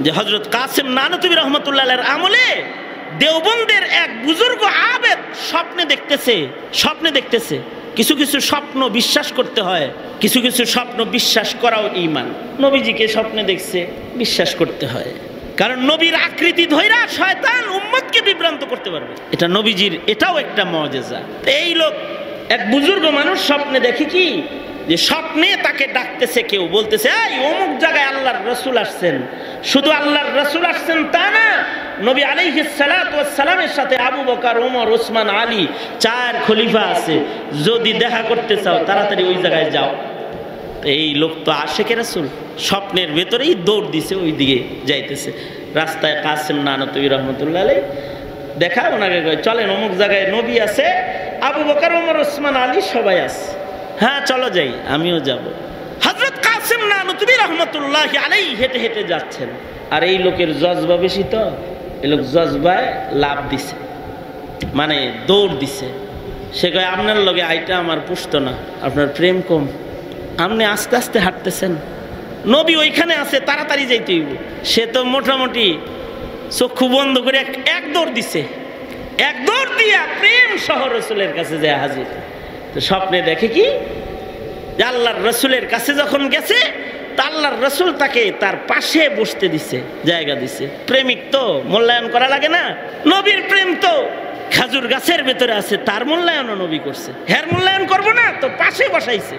যে হযরত কাসেম নানতুবী রহমতুল্লাহ আলাইহির আমলে দেওবন্দের এক বুজুর্গ আবেদ স্বপ্নে দেখতেছে। কিছু কিছু স্বপ্ন বিশ্বাস করতে হয়, কিছু কিছু স্বপ্ন বিশ্বাস করাও ঈমান। নবীজিকে স্বপ্নে দেখছে, বিশ্বাস করতে হয়, কারণ নবীর আকৃতি ধইরা শয়তান উম্মতকে বিভ্রান্ত করতে পারবে। এটা নবীজির, এটাও একটা মুজিজা। এই লোক এক বুজুর্গ মানুষ স্বপ্নে দেখে কি, যে স্বপ্নে তাকে ডাকতেছে কেউ, বলতেছে এই অমুক জায়গায় আল্লাহর রাসূল আসছেন। শুধু আল্লাহর রাসূল আসছেন তা না, নবী আলাইহিস সালাতু ওয়াস সালামের সাথে আবু বকর, ওমর, ওসমান, আলী 4 খলিফা আছে। যদি দেখা করতে চাও তাড়াতাড়ি ওই জায়গায় যাও। এই লোক তো আশেকে রাসূল, স্বপ্নের ভেতরেই দৌড় দিছে, ওই দিকে যাইতেছে। রাস্তায় কাসেম নানতুবী রহমতুল্লাহ আলাইহি দেখা, ওনাকে কয় চলেন অমুক জায়গায় নবী আছে, আবু বকর, ওমর, ওসমান, আলী সবাই আছে। হ্যাঁ চলো যাই, আমিও যাব। হযরত কাসেম নানতুবী রহমতুল্লাহ আলাইহি হেঁটে হেঁটে যাচ্ছেন। আর এই লোকের জজবা বেশি, তো এই লোক জজবায় লাভ দিছে, মানে দৌড় দিছে। সে কয় আপনার লগে আইটা আমার পুষতো না, আপনার প্রেম কম, আপনি আস্তে আস্তে হাঁটতেছেন, নবী ওইখানে আছে, তাড়াতাড়ি যাইতে হইব। সে তো মোটামুটি চক্ষু বন্ধ করে এক দৌড় দিছে, এক দৌড় দিয়া প্রেম সহ রাসূলের কাছে যায় হাজির। তো স্বপ্নে দেখে কি, যে আল্লাহর রাসূলের কাছে যখন গেছে, তা আল্লাহর রাসূল তাকে তার পাশে বসতে দিছে, জায়গা দিছে। প্রেমিক তো মূল্যায়ন করা লাগে না, নবীর প্রেম তো খেজুর গাছের ভেতরে আছে, তার মূল্যায়নও নবী করছে, হ্যার মূল্যায়ন করবো না, তো পাশে বসাইছে।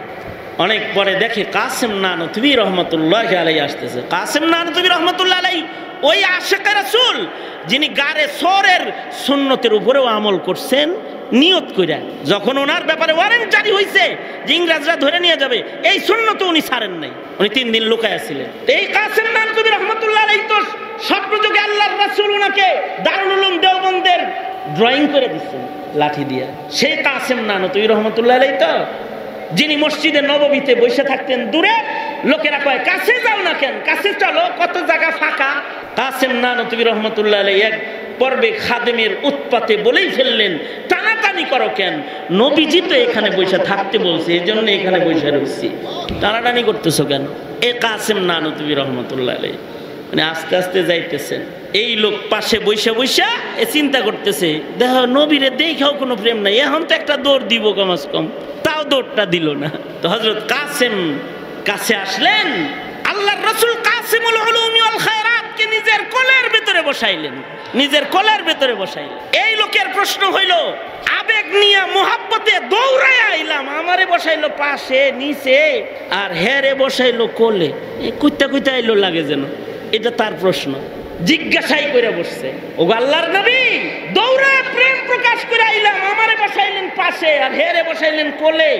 অনেক পরে দেখে কাসেম নানতুবী রহমতুল্লাহ আলাইহি আসতেছে। কাসেম নানতুবী রহমতুল্লাহ আলাইহি ওই আশিক রাসূল যিনি গারে সরের সুন্নতের উপরেও আমল করছেন নিয়ত কইরা, যখন ওনার ব্যাপারে ওয়ারেন্ট জারি হয়েছে যে ইংরেজরা ধরে নিয়ে যাবে, এই সুন্নত উনি ছাড়েন নাই, উনি 3 দিন লুকায় ছিলেন। এই কাসেম নানতুবী রহমতুল্লাহ আলাইহি তো স্বপ্নযোগে আল্লাহর রাসূল ওনাকে দারুল উলুম দেওবন্দের ড্রয়িং করে দিচ্ছেন লাঠি দিয়া। সেই কাসেম নানতুবী রহমতুল্লাহ আলাইহি তো যিনি মসজিদে নববীতে বসে থাকতেন দূরে, লোকেরা কয় কাছে যাও না কেন, কাছে চলো, কত জায়গা ফাঁকা। কাসেম নানতুবী রহমতুল্লাহ আলাইহি এক পর্বে খাদেমের উৎপাতে বলেই ফেললেন, টানাটানি করো কেন, নবীজি তো এখানে বসে থাকতে বলছে, এই জন্য এখানে বসে রয়েছি, টানাটানি করতেছো কেন। এ কাসেম নানতুবী রহমতুল্লাহ আলাইহি মানে আস্তে আস্তে যাইতেছেন। এই লোক পাশে বৈশা বৈশা এ চিন্তা করতেছে, দেখো নবীরে দেখাও কোনো প্রেম নাই, এখন তো একটা দৌড় দিব কমাস কম, তাও দৌড়টা দিল না। তো হযরত কাসেম কাছে আসলেন, আল্লাহর রাসূল কাসিমুল উলুমি ওয়াল খায়রাতকে নিজের কোলের ভিতরে বসাইলেন, নিজের কোলের ভিতরে বসাইলেন। এই লোকের প্রশ্ন হইল, আবেগ নিয়ে মোহাব্বতে দৌড়ায় আইলাম, আমারে বসাইলো পাশে নিচে আর হেরে বসাইলো কোলে, কুইতা কুইতা আইলো লাগে যেন। এটা তার প্রশ্ন, জিজ্ঞাসাই করে বসছে। ও আল্লাহর নবী, দৌড়ায় প্রেম প্রকাশ করে আইলাম, আমারে বসাইলেন পাশে আর হেরে বসাইলেন কোলে।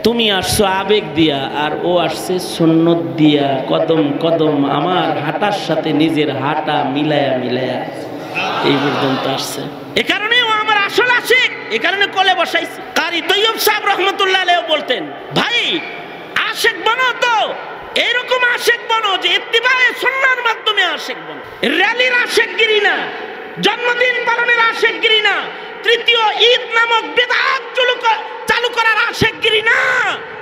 তুমি আসছো আবেগ দিয়া, আর ও আসছে সুন্নত দিয়া, কদম কদম আমার হাঁটার সাথে নিজের হাঁটা মিলায়া মিলায়া এই পর্যন্ত আসছে। এ কারণে ও আমার আসল আশিক, এ কারণে কোলে বসাইছে। কারি তৈয়ব সাহেব রহমতুল্লাহ আলাইহি বলতেন, ভাই আশিক বানো, তো এরকম আশিক বানো যে ইত্তিবায়ে সুন্নাহর মাধ্যমে আশিক বানো, র্যালির আশিকগিরি না, জন্মদিন পালনের আশিকগিরি না, তৃতীয় ঈদ নামক বিদআত চালু করার আশিকগিরি না,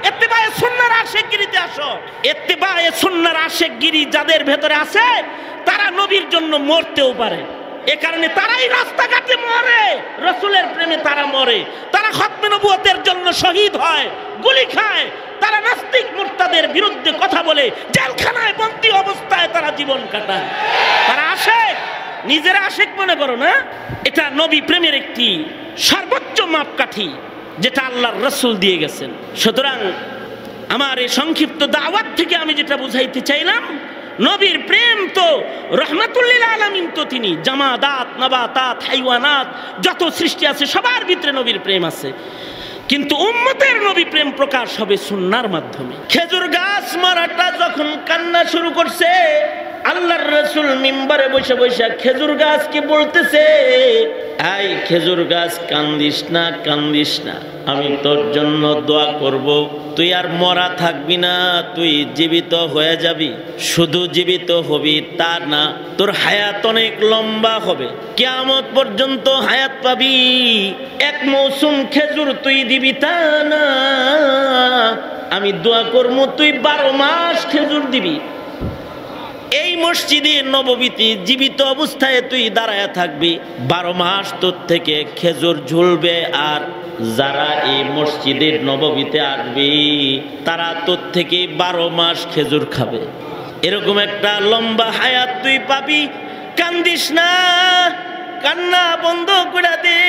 ইত্তিবায়ে সুন্নাহর আশিকগিরিতে আসো। ইত্তিবায়ে সুন্নাহর আশিকগিরি যাদের ভেতরে আছে, তারা নবীর জন্য মরতেও পারে। এ কারণে তারাই রাস্তাঘাটে মরে, রাসূলের প্রেমে তারা মরে, তারা খতমে নবুয়তের জন্য শহীদ হয়, গুলি খায়, তারা নাস্তিক মুরতাদের বিরুদ্ধে কথা বলে, জেলখানায় বন্দী অবস্থায় তারা জীবন কাটায়। তারা আশিক, নিজেরা আশিক মনে করো না। এটা নবী প্রেমের একটি সর্বোচ্চ মাপকাঠি, যেটা আল্লাহর রাসূল দিয়ে গেছেন। সুতরাং আমার এই সংক্ষিপ্ত দাওয়াত থেকে আমি যেটা বুঝাইতে চাইলাম, নবীর প্রেম তো রহমাতুল লিল আলামিন, তো তিনি জামাদাত, নাবাতাত, হাইওয়ানাত যত সৃষ্টি আছে সবার ভিতরে নবীর প্রেম আছে, কিন্তু উম্মতের নবী প্রেম প্রকাশ হবে সুন্নাহর মাধ্যমে। খেজুর গাছ মারাটা যখন কান্না শুরু করছে, আল্লাহর রাসূল মিম্বারে বসে বসে খেজুর গাছকে বলতেছে, এই খেজুর গাছ কান্দিস না, কান্দিস না, আমি তোর জন্য দোয়া করব, তুই আর মরা থাকবি না, তুই জীবিত হয়ে যাবি। শুধু জীবিত হবি তা না, তোর হায়াত অনেক লম্বা হবে, কিয়ামত পর্যন্ত হায়াত পাবি। এক মৌসুম খেজুর তুই দিবি তা না, আমি দোয়া করব তুই 12 মাস খেজুর দিবি। এই মসজিদে নববীতে জীবিত অবস্থায় তুই দাঁড়ায় থাকবি, 12 মাস তোর থেকে খেজুর ঝুলবে, আর যারা এই মসজিদের নববীতে আসবে তারা তোর থেকে 12 মাস খেজুর খাবে। এরকম একটা লম্বা হায়াত তুই পাবি। কান্দিস না, কান্না বন্ধ করে দে।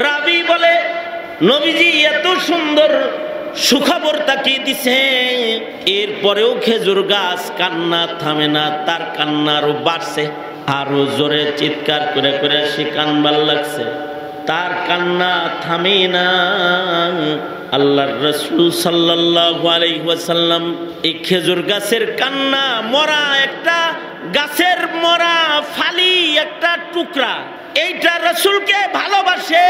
রাবি বলে নবীজি এত সুন্দর সুখবর তাকে দিছে, এরপরেও খেজুর গাছ কান্না থামে না, তার কান্না আরো বাড়ছে, আরো জোরে চিৎকার করে করে সে কানবার লাগছে, তার কান্না থামে না। আল্লাহর রাসূল সাল্লাল্লাহু আলাইহি ওয়াসাল্লাম এই খেজুর গাছের কান্না, মরা একটা গাছের মরা ফালি একটা টুকরা, এইটা রাসূলকে ভালোবাসে,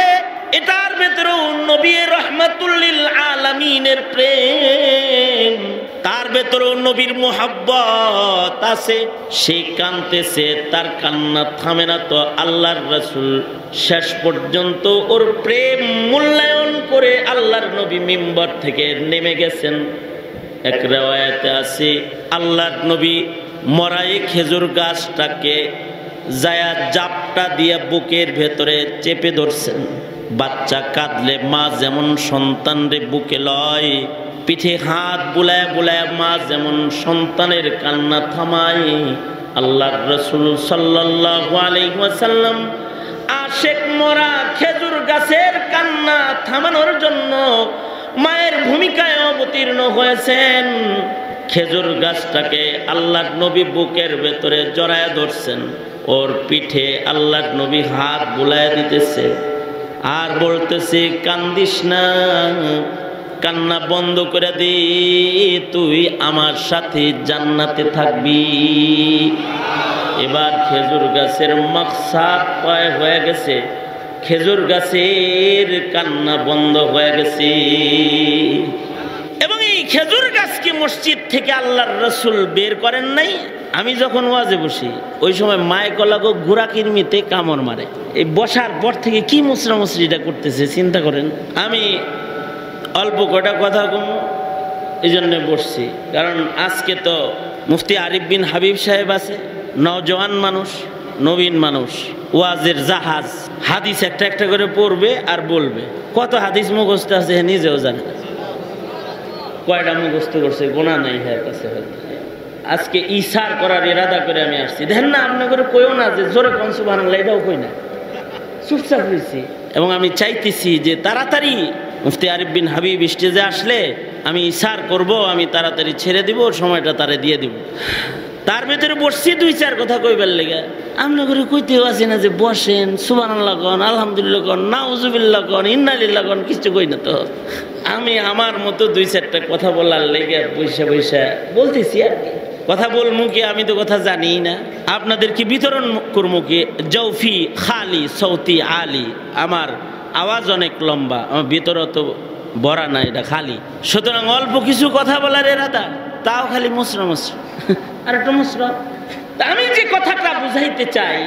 এটার ভেতরেও নবী রাহমাতুল লিল আলামিনের প্রেম, তার ভেতরেও নবীর মুহাব্বত আছে। সে কাঁদতেছে, তার কান্না থামে না। তো আল্লাহর রাসূল শেষ পর্যন্ত ওর প্রেম মূল্যায়ন করে আল্লাহর নবী মিম্বর থেকে নেমে গেছেন। এক riwayate আছে আল্লাহর নবী মরাই খেজুর গাছটাকে জায়া জাপটা দিয়ে বুকের ভেতরে চেপে ধরছেন। বাচ্চা কাঁদলে মা যেমন সন্তানরে বুকে লয়, পিঠে হাত বুলায় বুলায় মা যেমন সন্তানের কান্না থামায়, আল্লাহর রাসূল সাল্লাল্লাহু আলাইহি ওয়াসাল্লাম আশেক মরা খেজুর গাছের কান্না থামানোর জন্য মায়ের ভূমিকায় অবতীর্ণ হয়েছেন। খেজুর গাছটাকে আল্লাহর নবী বুকের ভেতরে জড়ায় ধরছেন, ওর পিঠে আল্লাহর নবী হাত বুলায় দিতেছে আর বলতেছে কান্দিস না, কান্না বন্ধ করে দি, তুই আমার সাথে জান্নাতে থাকবি। এবার খেজুর গাছের মাকসাদ পায় হয়ে গেছে, খেজুর গাছের কান্না বন্ধ হয়ে গেছে। এবং এই খেজুর গাছকে মসজিদ থেকে আল্লাহর রাসূল বের করেন নাই। আমি যখন ওয়াজে বসি ওই সময় মাইকলাগো ঘোড়া কিরমিতে কামড় মারে, এই বসার পর থেকে কি মুসরা মুসরিটা করতেছে চিন্তা করেন। আমি অল্প কটা কথা কম এই জন্যে বসছি, কারণ আজকে তো মুফতি আরিফ বিন হাবিব সাহেব আছে, নওজওয়ান মানুষ, নবীন মানুষ, ওয়াজের জাহাজ, হাদিস একটা একটা করে পড়বে আর বলবে। কত হাদিস মুখস্থ আছে নিজেও জানে, কয়টা মুখস্থ করছে গোনা নাই হ্যাঁ কাছে। আজকে ইশার করার ইরাদা করে আমি আসছি। দেখেন না, আপনি করে কইও না যে জোরে কোন সুবহানাল্লাহ, এটাও কই না, চুপচাপ হয়েছি। এবং আমি চাইতেছি যে তাড়াতাড়ি মুফতি আরিফ বিন হাবিব স্টেজে আসলে আমি ইশার করব, আমি তাড়াতাড়ি ছেড়ে দিব, সময়টা তারে দিয়ে দিব। তার ভেতরে বসছি 2-4 কথা কইবার লেগে, আপনি করে কইতেও আছি না যে বসেন, সুবহানাল্লাহ কন, আলহামদুলিল্লাহ কন, নাউজুবিল্লাহ কন, ইন্নালিল্লাহ কন, কিছু কই না। তো আমি আমার মতো 2-4টা কথা বলার লেগে বৈশা বৈশা বলতেছি আর কি। কথা বলবো কি, আমি তো কথা জানি না, আপনাদেরকে বিতরণ করবো কি। জৌফি খালি সৌতি আলী, আমার আওয়াজ অনেক লম্বা, আমার ভিতর তো ভরা না, এটা খালি। সুতরাং অল্প কিছু কথা বলার এরাদা, তাও খালি মুসরা মুসরা আর একটা মুসরা। আমি যে কথাটা বুঝাইতে চাই,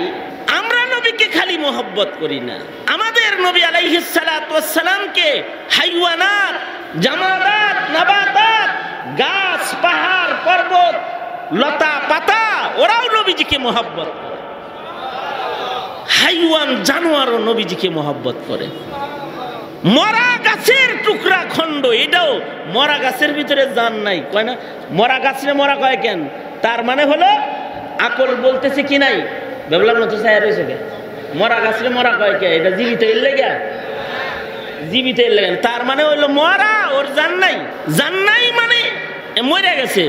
আমরা নবীকে খালি মোহব্বত করি না, আমাদের নবী আলাইহিস সালাতু ওয়াস সালামকে হাইওয়ানাত, জামাদাত, নাবাতাত, গাছ, পাহাড়, পর্বত, লতা পাতা, ওরাও নবীজিকে মোহব্বত করে। হাইওয়ান জানোয়ারও নবীজিকে মোহব্বত করে। মরা গাছের টুকরা খণ্ড, এটাও মরা গাছের ভিতরে জান নাই, কয় না মরা গাছরে মরা কয় কেন, তার মানে হলো আকল বলতেছে কি নাই, বেবলার মতো ছায়া রয়েছে কে, মরা গাছরে মরা কয় কে, এটা জীবিত এর লেগে, জীবিত এর লেগে, তার মানে হইলো মরা, ওর জান নাই, জান নাই মানে মরে গেছে।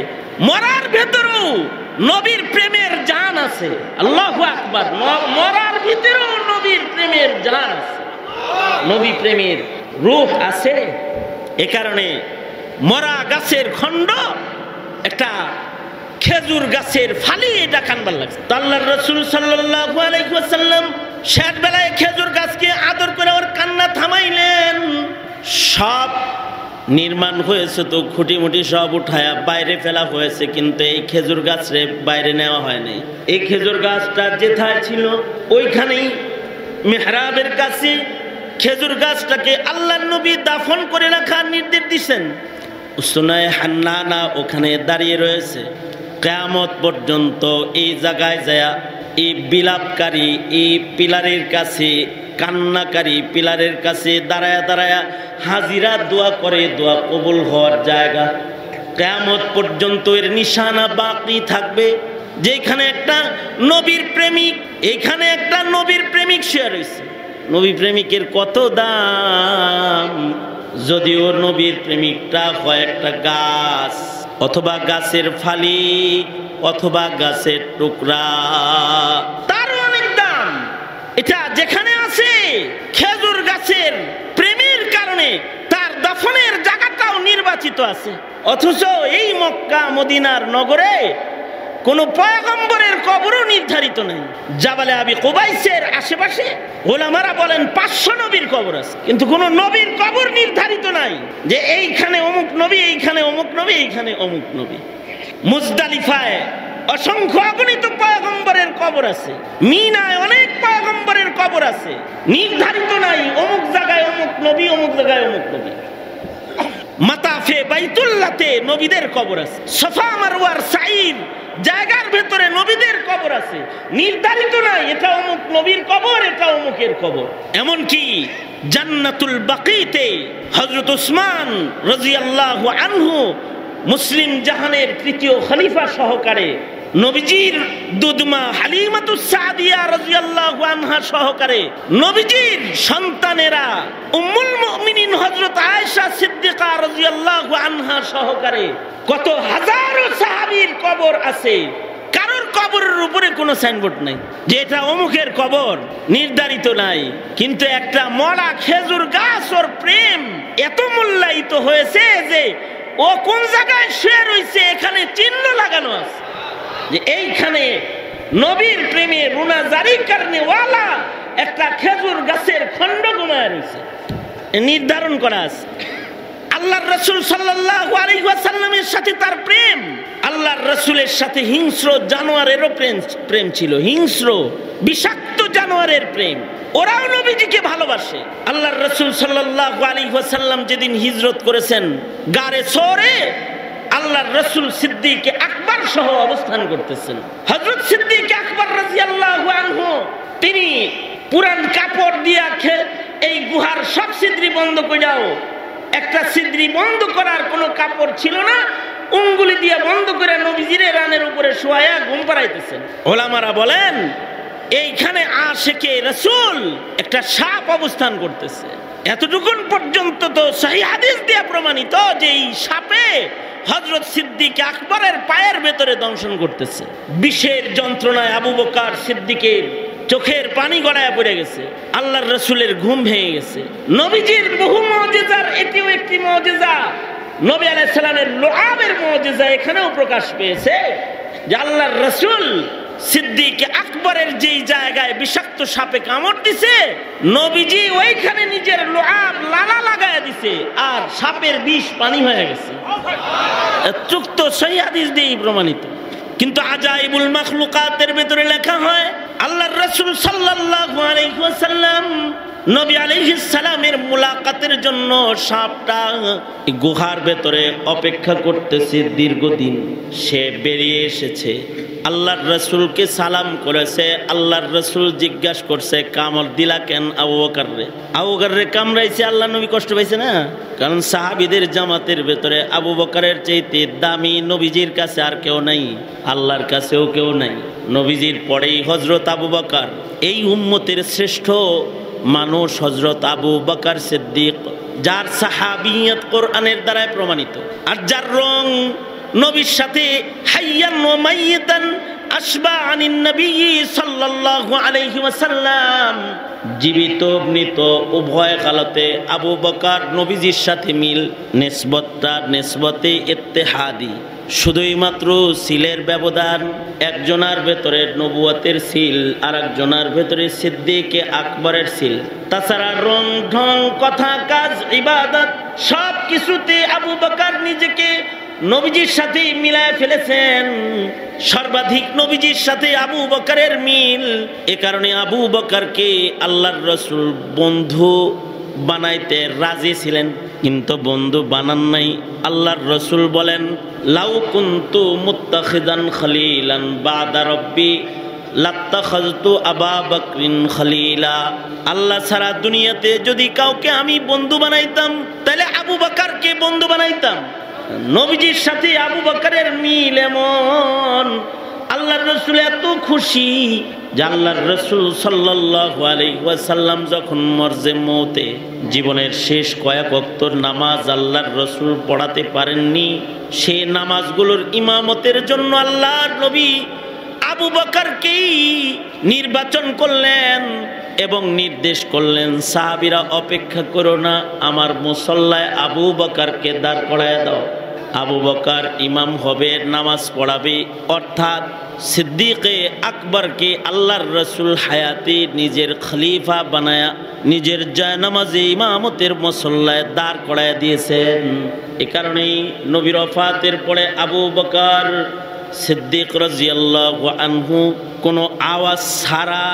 মরার ভেতরেও নবীর প্রেমের জান আছে, আল্লাহু আকবার। মরার ভিতরেও নবীর প্রেমের জান আছে, নবী প্রেমের রূহ আছে। এ কারণে মরা গাছের খণ্ড, একটা খেজুর গাছের ফালি, এটা কানবার লাগছে। আল্লাহর রাসূল সাল্লাল্লাহু আলাইহি ওয়াসাল্লাম শেষ বেলায় খেজুর গাছকে আদর করে ওর কান্না থামাইলেন। সব নির্মাণ হয়েছে তো খুঁটি মুটি সব উঠায়া বাইরে ফেলা হয়েছে, কিন্তু এই খেজুর গাছরে বাইরে নেওয়া হয়নি। এই খেজুর গাছটা যেথায় ছিল ওইখানেই মেহরাবের কাছে খেজুর গাছটাকে আল্লাহর নবী দাফন করে রাখার নির্দেশ দিয়েছেন। উসনায়ে হান্নানা ওখানে দাঁড়িয়ে রয়েছে। কিয়ামত পর্যন্ত এই জায়গায় যায় এই বিলাপকারী এই পিলারের কাছে কান্নাকারী পিলারের কাছে দাঁড়ায়া দাঁড়ায়া হাজিরা দোয়া করে, দোয়া কবুল হওয়ার জায়গা। কিয়ামত পর্যন্ত এর নিশানা বাকি থাকবে। যেখানে একটা নবীর প্রেমিক, এখানে একটা নবীর প্রেমিক শেয়ার হয়েছে। নবী প্রেমিকের কত দাম, যদিও নবীর প্রেমিকটা হয় একটা গাছ অথবা গাছের ফালি অথবা গাছের টুকরা, তার অনেক দাম। এটা যেখানে আছে খেজুর গাছের প্রেমের কারণে তার দফনের জায়গাটাও নির্বাচিত আছে। অথচ এই মক্কা মদিনার নগরে কোন পয়গম্বরের কবরও নির্ধারিত নেই। জাবালে আবি কুবাইসের আশেপাশে ওলামারা বলেন 500 নবীর কবর আছে, কিন্তু কোন নবীর কবর নির্ধারিত নাই যে এইখানে অমুক নবী, এইখানে অমুক নবী, এইখানে অমুক নবী। মুজদালিফায় অসংখ্য অগণিত পয়গম্বরের কবর আছে, মিনায় অনেক পয়গম্বরের কবর আছে, নির্ধারিত নাই অমুক জায়গায় অমুক নবী, অমুক জায়গায় অমুক নবী। মাতাফে বাইতুল্লাহতে নবীদের কবর আছে, সাফা মারওয়ার সাঈদ জায়গার ভেতরে নবীদের কবর আছে, নির্ধারিত নাই এটা অমুক নবীর কবর, এটা অমুকের কবর। এমনকি জান্নাতুল বাকিতে হযরত উসমান রাদিয়াল্লাহু আনহু মুসলিম জাহানের তৃতীয় খলিফা সহকারে, নবীজির দুধমা হালিমাতুস সাদিয়া রাদিয়াল্লাহু আনহা সহকারে, নবীজির সন্তানেরা উম্মুল মুমিনিন হযরত আয়েশা সিদ্দিকা রাদিয়াল্লাহু আনহা সহকারে কত হাজারো সাহাবীর কবর আছে। কারোর কবরের উপরে কোনো সাইনবোর্ড নাই যে এটা অমুকের কবর, নির্ধারিত নাই। কিন্তু একটা মরা খেজুর গাছ ওর প্রেম এত মূল্যায়িত হয়েছে যে ও কোন জায়গায় শুয়ে রয়েছে এখানে চিহ্ন লাগানো আছে যে এইখানে নবীর প্রেমে রুনা জারি করনে ওয়ালা একটা খেজুর গাছের খণ্ড ঘুমায় রয়েছে, নির্ধারণ করা আছে। আল্লাহর রাসূল সাল্লাল্লাহু আলাইহি ওয়াসাল্লামের সাথে তার প্রেম, আল্লাহর রাসূলের সাথে হিংস্র জানোয়ারেরও প্রেম ছিল, হিংস্র বিষাক্ত জানোয়ারের প্রেম। ওরাও নবীজিকে ভালোবাসে। আল্লাহর রাসূল সাল্লাল্লাহু আলাইহি ওয়াসাল্লাম যেদিন হিজরত করেছেন গারে সরে আল্লাহর রাসূল সিদ্দিক আকবর সহ অবস্থান করতেছেন। হযরত সিদ্দিক আকবর রাদিয়াল্লাহু আনহু তিনি পুরান কাপড় দিয়া এই গুহার সব ছিদ্রি বন্ধ করে দাও, একটা ছিদ্রি বন্ধ করার কোনো কাপড় ছিল না, উঙ্গুলি দিয়ে বন্ধ করে নবীজির রানের উপরে শোয়ায়া ঘুম পাড়াইতেছেন। ওলামারা বলেন এইখানে আশিকে রাসূল একটা সাপ অবস্থান করতেছে। এতটুকুন পর্যন্ত তো সহিহ হাদিস দিয়ে প্রমাণিত যে এই সাপে হযরত সিদ্দিক আকবরের পায়ের ভেতরে দংশন করতেছে। বিষের যন্ত্রণায় আবু বকর সিদ্দিকের চোখের পানি গড়ায় পড়ে গেছে, আল্লাহর রাসূলের ঘুম ভেঙে গেছে। নবীজির বহু মুজিজার এটিও একটি মুজিজা, নবী আলাইহিস সালামের লুআবের মুজিজা এখানেও প্রকাশ পেয়েছে যে আল্লাহর রাসূল সিদ্দিক আকবরের যেই জায়গায় বিষাক্ত সাপে কামড় দিছে নবীজি ওইখানে নিজের লুআব লালা লাগায় দিছে আর সাপের বিষ পানি হয়ে গেছে। চুক্ত সহিহ হাদিস দিয়ে প্রমাণিত। কিন্তু আজাইবুল মাখলুকাতের ভেতরে লেখা হয় আল্লাহর রাসূল সাল্লাল্লাহু আলাইহি ওয়াসাল্লাম নবী আলাইহিস সালামের মুলাকাতের জন্য সাপটা গুহার ভেতরে অপেক্ষা করতেছে দীর্ঘদিন। সে বেরিয়ে এসেছে, আল্লাহর রাসূলকে সালাম করেছে। আল্লাহর রাসূল জিজ্ঞাসা করছে কামড় দিলা কেন আবু বকররে? আবু বকররে কামড়াইছে, আল্লাহ নবী কষ্ট পাইছে না? কারণ সাহাবীদের জামাতের ভেতরে আবু বকরের চাইতে দামি নবীজির কাছে আর কেউ নাই, আল্লাহর কাছেও কেউ নাই। নবীজির পরেই হযরত আবু বকর, এই উম্মতের শ্রেষ্ঠ মানুষ হযরত আবু বকর সিদ্দিক, যার সাহাবিয়ত কোরআনের দ্বারাই প্রমাণিত, আর যার রং নবীর সাথে হাইয়ান ওয়া মাইয়াতান আশবা আনিন নবী সাল্লাল্লাহু আলাইহি ওয়াসাল্লাম, জীবিত মৃত উভয় কালতে আবু বকর নবীজির সাথে মিল। নিসবতটা নিসবতে ইত্তেহাদি, শুধুই মাত্র সিলের ব্যবধান, একজনের ভেতরে নবুয়তের সিল আর একজনের ভেতরে সিদ্দিকে আকবরের সিল। তাছাড়া রং ঢং কথা কাজ ইবাদত সব কিছুতে আবু বকর নিজেকে নবীজির সাথে মিলায় ফেলেছেন। সর্বাধিক নবীজির সাথে আবু বকরের মিল, এ কারণে আবু বকরকে আল্লাহর রাসূল বন্ধু বানাইতে রাজি ছিলেন। কিন্তু বন্ধু বানান নাই। আল্লাহর রসুল বলেন, লাউ কুনতু মুত্তাখিদান খলিলান বাদা রব্বি লাত্তাখাযতু আবা বকরিন খলিলা। আল্লাহ ছাড়া দুনিয়াতে যদি কাউকে আমি বন্ধু বানাইতাম তাহলে আবু বকরকে বন্ধু বানাইতাম। নবীজির সাথে আবু বকরের মিল এমন, আল্লাহর রসুল এত খুশি যে আল্লাহর রসুল সাল্লাল্লাহু আলাইহি ওয়াসাল্লাম যখন মরজে মওতে জীবনের শেষ কয়েক ওয়াক্তের নামাজ আল্লাহর রসুল পড়াতে পারেননি, সে নামাজগুলোর ইমামতের জন্য আল্লাহর নবী আবু বকরকেই নির্বাচন করলেন এবং নির্দেশ করলেন, সাহাবীরা অপেক্ষা করো না, আমার মুসল্লায় আবু বকরকে দাঁড় করায় দাও। আবু বকর ইমাম হবে, নামাজ পড়াবে। অর্থাৎ সিদ্দিকে আকবরকে আল্লাহর রসুল হায়াতে নিজের খলিফা বানায়া নিজের জায়নামাজে ইমামতের মুসল্লায় দাঁড় করায় দিয়েছেন। এ কারণেই নবীর ওফাতের পরে আবু বকর সিদ্দিক রাদিয়াল্লাহু আনহু কোনো আওয়াজ ছাড়া